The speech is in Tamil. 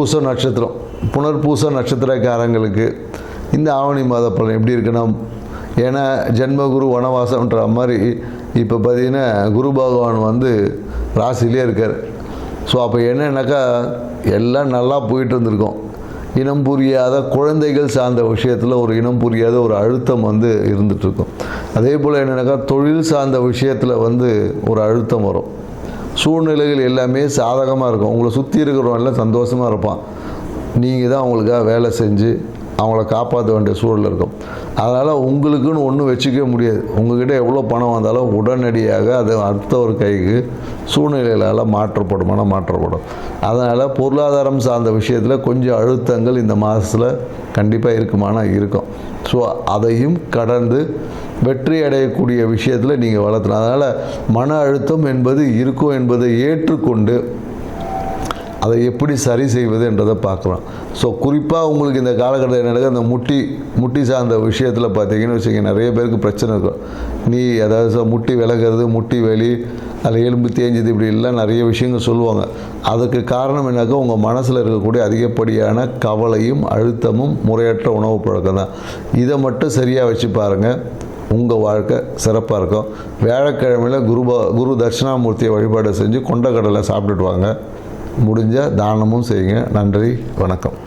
புனர்பூச நட்சத்திரம். புனர்பூச நட்சத்திரக்காரங்களுக்கு இந்த ஆவணி மாத பலன் எப்படி இருக்குன்னா, ஏன்னா ஜென்மகுரு வனவாசம்ன்ற மாதிரி இப்போ பார்த்திங்கன்னா குரு பகவான் வந்து ராசிலே இருக்கார். ஸோ அப்போ என்னன்னாக்கா எல்லாம் நல்லா போயிட்டு இருந்திருக்கோம். இனம் புரியாத குழந்தைகள் சார்ந்த விஷயத்தில் ஒரு இனம் புரியாத ஒரு அழுத்தம் வந்து இருந்துகிட்ருக்கும். அதே போல் என்னென்னாக்கா தொழில் சார்ந்த விஷயத்தில் வந்து ஒரு அழுத்தம் வரும். சூழ்நிலைகள் எல்லாமே சாதகமாக இருக்கும். உங்களை சுற்றி இருக்கிறவங்க எல்லாம் சந்தோஷமாக இருப்பான். நீங்கள் தான் அவங்களுக்காக வேலை செஞ்சு அவங்கள காப்பாற்ற வேண்டிய சூழல் இருக்கும். அதனால் உங்களுக்குன்னு ஒன்றும் வச்சுக்க முடியாது. உங்கள்கிட்ட எவ்வளோ பணம் வந்தாலும் உடனடியாக அது அடுத்த ஒரு கைக்கு சூழ்நிலைகளால் மாற்றப்படும். அதனால் பொருளாதாரம் சார்ந்த விஷயத்தில் கொஞ்சம் அழுத்தங்கள் இந்த மாதத்தில் கண்டிப்பாக இருக்கும். ஸோ அதையும் கடந்து வெற்றி அடையக்கூடிய விஷயத்தில் நீங்கள் வளர்த்தணும். அதனால் மன அழுத்தம் என்பது இருக்கும் என்பதை ஏற்றுக்கொண்டு அதை எப்படி சரி செய்வது என்றதை பார்க்கலாம். ஸோ குறிப்பாக உங்களுக்கு இந்த காலகட்டத்தில் என்ன அந்த முட்டி சார்ந்த விஷயத்தில் பார்த்தீங்கன்னு வச்சுக்கோங்க, நிறைய பேருக்கு பிரச்சனை இருக்கும். அதாவது முட்டி விலகிறது, முட்டி வலி, அதில் எலும்பு தேஞ்சுது, இப்படி எல்லாம் நிறைய விஷயங்கள் சொல்லுவாங்க. அதுக்கு காரணம் என்னக்கா உங்கள் மனசில் இருக்கக்கூடிய அதிகப்படியான கவலையும் அழுத்தமும் முறையற்ற உணவு பழக்கம் தான். இதை மட்டும் சரியாக வச்சு பாருங்கள், உங்கள் வாழ்க்கை சிறப்பாக இருக்கும். வியாழக்கிழமையில் குரு தட்சிணாமூர்த்தியை வழிபாடு செஞ்சு கொண்டக்கடலை சாப்பிட்டுட்டு வாங்க. முடிஞ்சால் தானமும் செய்யுங்க. நன்றி, வணக்கம்.